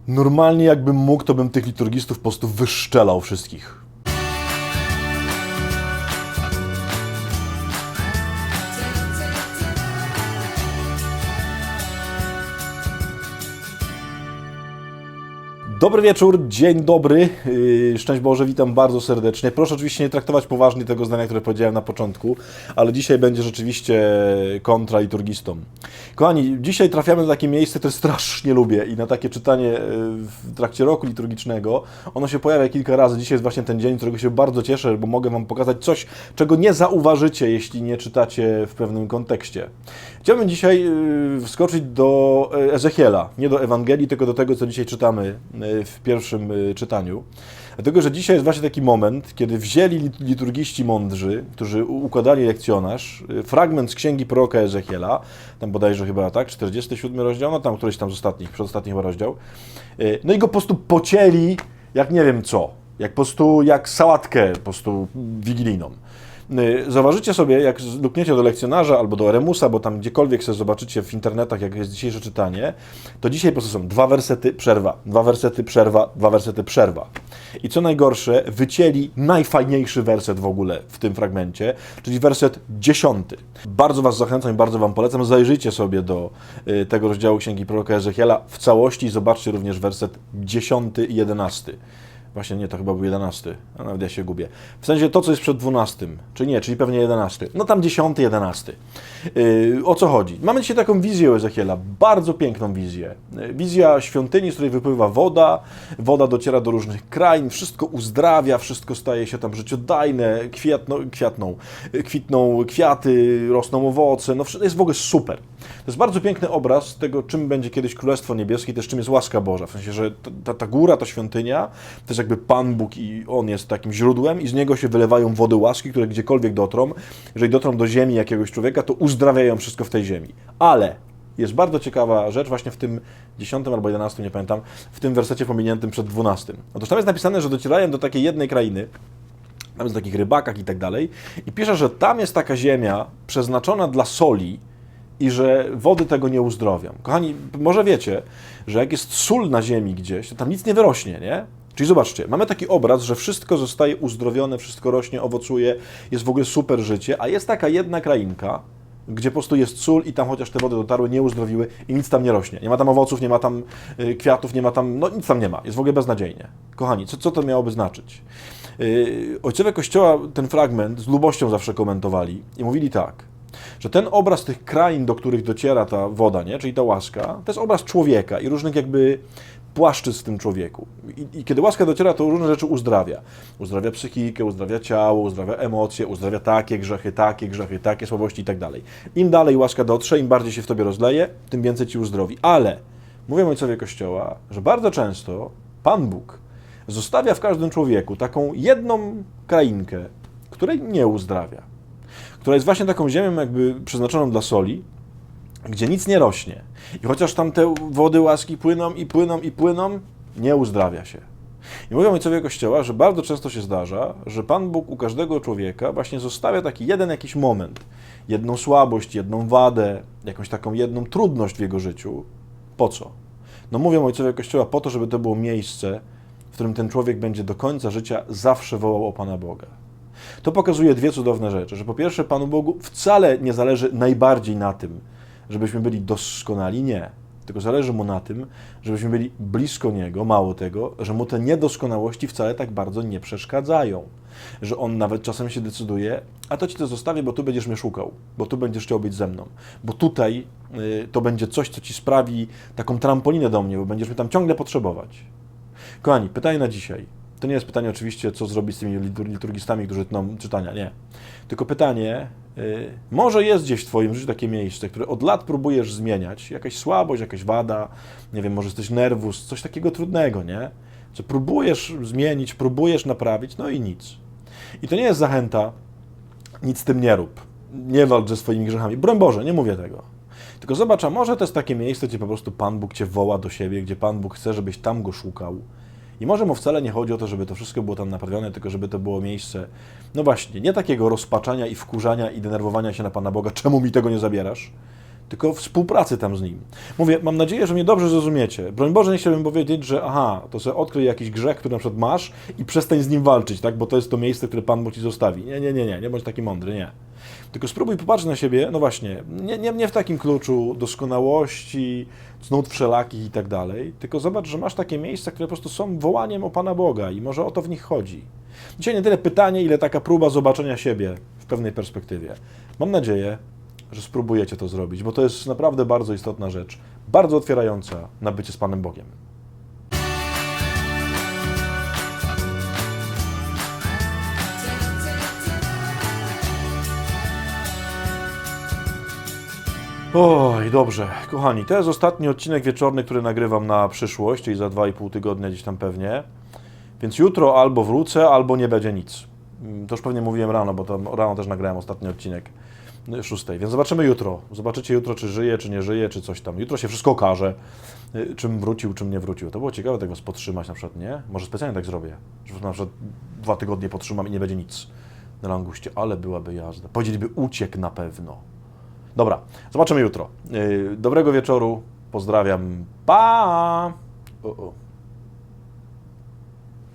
Normalnie jakbym mógł, to bym tych liturgistów po prostu wyszczelał wszystkich. Dobry wieczór, dzień dobry, szczęść Boże, witam bardzo serdecznie. Proszę oczywiście nie traktować poważnie tego zdania, które powiedziałem na początku, ale dzisiaj będzie rzeczywiście kontra liturgistom. Kochani, dzisiaj trafiamy na takie miejsce, które strasznie lubię i na takie czytanie w trakcie roku liturgicznego. Ono się pojawia kilka razy. Dzisiaj jest właśnie ten dzień, którego się bardzo cieszę, bo mogę Wam pokazać coś, czego nie zauważycie, jeśli nie czytacie w pewnym kontekście. Chciałbym dzisiaj wskoczyć do Ezechiela, nie do Ewangelii, tylko do tego, co dzisiaj czytamy w pierwszym czytaniu. Dlatego, że dzisiaj jest właśnie taki moment, kiedy wzięli liturgiści mądrzy, którzy układali lekcjonarz, fragment z księgi proroka Ezechiela, tam bodajże chyba, tak, 47 rozdział, no tam któryś tam z ostatnich, przedostatni chyba rozdział, no i go po prostu pocięli, jak nie wiem co, jak po prostu, jak sałatkę po prostu wigilijną. Zauważycie sobie, jak lukniecie do lekcjonarza albo do Eremusa, bo tam gdziekolwiek sobie zobaczycie w internetach, jak jest dzisiejsze czytanie, to dzisiaj po prostu są 2 wersety, przerwa, 2 wersety, przerwa, 2 wersety, przerwa. I co najgorsze, wycięli najfajniejszy werset w ogóle w tym fragmencie, czyli werset 10. Bardzo Was zachęcam i bardzo Wam polecam, zajrzyjcie sobie do tego rozdziału Księgi proroka Ezechiela w całości i zobaczcie również werset 10 i 11. Właśnie nie, to chyba był 11, a nawet ja się gubię. W sensie to, co jest przed 12, czy nie, czyli pewnie 11. No tam 10, 11. O co chodzi? Mamy dzisiaj taką wizję u Ezechiela, bardzo piękną wizję. Wizja świątyni, z której wypływa woda, woda dociera do różnych krain, wszystko uzdrawia, wszystko staje się tam życiodajne, kwitną kwiaty, rosną owoce, no jest w ogóle super. To jest bardzo piękny obraz tego, czym będzie kiedyś Królestwo Niebieskie i też czym jest łaska Boża. W sensie, że ta góra, ta świątynia, to jest jakby Pan Bóg i On jest takim źródłem i z Niego się wylewają wody łaski, które gdziekolwiek dotrą. Jeżeli dotrą do ziemi jakiegoś człowieka, to uzdrawiają wszystko w tej ziemi. Ale jest bardzo ciekawa rzecz właśnie w tym 10 albo 11, nie pamiętam, w tym wersecie pominiętym przed 12. Otóż tam jest napisane, że docierają do takiej jednej krainy, tam jest o takich rybakach i tak dalej, i pisze, że tam jest taka ziemia przeznaczona dla soli, i że wody tego nie uzdrowią. Kochani, może wiecie, że jak jest sól na ziemi gdzieś, to tam nic nie wyrośnie, nie? Czyli zobaczcie, mamy taki obraz, że wszystko zostaje uzdrowione, wszystko rośnie, owocuje, jest w ogóle super życie, a jest taka jedna krainka, gdzie po prostu jest sól i tam chociaż te wody dotarły, nie uzdrowiły i nic tam nie rośnie. Nie ma tam owoców, nie ma tam kwiatów, nie ma tam, no nic tam nie ma. Jest w ogóle beznadziejnie. Kochani, co to miałoby znaczyć? Ojcowie Kościoła ten fragment z lubością zawsze komentowali i mówili tak, że ten obraz tych krain, do których dociera ta woda, nie? Czyli ta łaska, to jest obraz człowieka i różnych jakby płaszczyzn w tym człowieku. I kiedy łaska dociera, to różne rzeczy uzdrawia. Uzdrawia psychikę, uzdrawia ciało, uzdrawia emocje, uzdrawia takie grzechy, takie słabości i tak dalej. Im dalej łaska dotrze, im bardziej się w tobie rozleje, tym więcej ci uzdrowi. Ale mówią ojcowie Kościoła, że bardzo często Pan Bóg zostawia w każdym człowieku taką jedną krainkę, której nie uzdrawia, która jest właśnie taką ziemią jakby przeznaczoną dla soli, gdzie nic nie rośnie. I chociaż tam te wody łaski płyną i płyną i płyną, nie uzdrawia się. I mówią ojcowie Kościoła, że bardzo często się zdarza, że Pan Bóg u każdego człowieka właśnie zostawia taki jeden jakiś moment, jedną słabość, jedną wadę, jakąś taką jedną trudność w jego życiu. Po co? No mówią ojcowie Kościoła po to, żeby to było miejsce, w którym ten człowiek będzie do końca życia zawsze wołał o Pana Boga. To pokazuje dwie cudowne rzeczy, że po pierwsze Panu Bogu wcale nie zależy najbardziej na tym, żebyśmy byli doskonali, nie. Tylko zależy Mu na tym, żebyśmy byli blisko Niego, mało tego, że Mu te niedoskonałości wcale tak bardzo nie przeszkadzają. Że On nawet czasem się decyduje, a to Ci to zostawię, bo tu będziesz mnie szukał, bo tu będziesz chciał być ze mną, bo tutaj to będzie coś, co Ci sprawi taką trampolinę do mnie, bo będziesz mnie tam ciągle potrzebować. Kochani, pytanie na dzisiaj. To nie jest pytanie oczywiście, co zrobić z tymi liturgistami, którzy tną czytania, nie. Tylko pytanie, może jest gdzieś w Twoim życiu takie miejsce, które od lat próbujesz zmieniać, jakaś słabość, jakaś wada, nie wiem, może jesteś nerwus, coś takiego trudnego, nie? Co próbujesz zmienić, próbujesz naprawić, no i nic. I to nie jest zachęta, nic z tym nie rób, nie walcz ze swoimi grzechami, broń Boże, nie mówię tego. Tylko zobacz, a może to jest takie miejsce, gdzie po prostu Pan Bóg Cię woła do siebie, gdzie Pan Bóg chce, żebyś tam Go szukał. I może Mu wcale nie chodzi o to, żeby to wszystko było tam naprawione, tylko żeby to było miejsce, no właśnie, nie takiego rozpaczania i wkurzania i denerwowania się na Pana Boga, czemu mi tego nie zabierasz, tylko współpracy tam z nim. Mówię, mam nadzieję, że mnie dobrze zrozumiecie. Broń Boże, nie chciałbym powiedzieć, że to sobie odkryj jakiś grzech, który na przykład masz i przestań z nim walczyć, tak? Bo to jest to miejsce, które Pan Bóg ci zostawi. Nie bądź taki mądry, nie. Tylko spróbuj popatrzeć na siebie, no właśnie, nie w takim kluczu doskonałości, cnót wszelakich i tak dalej, tylko zobacz, że masz takie miejsca, które po prostu są wołaniem o Pana Boga i może o to w nich chodzi. Dzisiaj nie tyle pytanie, ile taka próba zobaczenia siebie w pewnej perspektywie. Mam nadzieję, że spróbujecie to zrobić, bo to jest naprawdę bardzo istotna rzecz, bardzo otwierająca na bycie z Panem Bogiem. Oj, dobrze. Kochani, to jest ostatni odcinek wieczorny, który nagrywam na przyszłość, czyli za 2,5 tygodnia gdzieś tam pewnie. Więc jutro albo wrócę, albo nie będzie nic. To już pewnie mówiłem rano, bo tam rano też nagrałem ostatni odcinek 6. Więc zobaczymy jutro. Zobaczycie jutro, czy żyje, czy nie żyje, czy coś tam. Jutro się wszystko okaże, czym wrócił, czym nie wrócił. To było ciekawe tego podtrzymać na przykład, nie? Może specjalnie tak zrobię, że na przykład 2 tygodnie podtrzymam i nie będzie nic na languście, ale byłaby jazda. Powiedzieliby, uciekł na pewno. Dobra, zobaczymy jutro. Dobrego wieczoru, pozdrawiam, pa!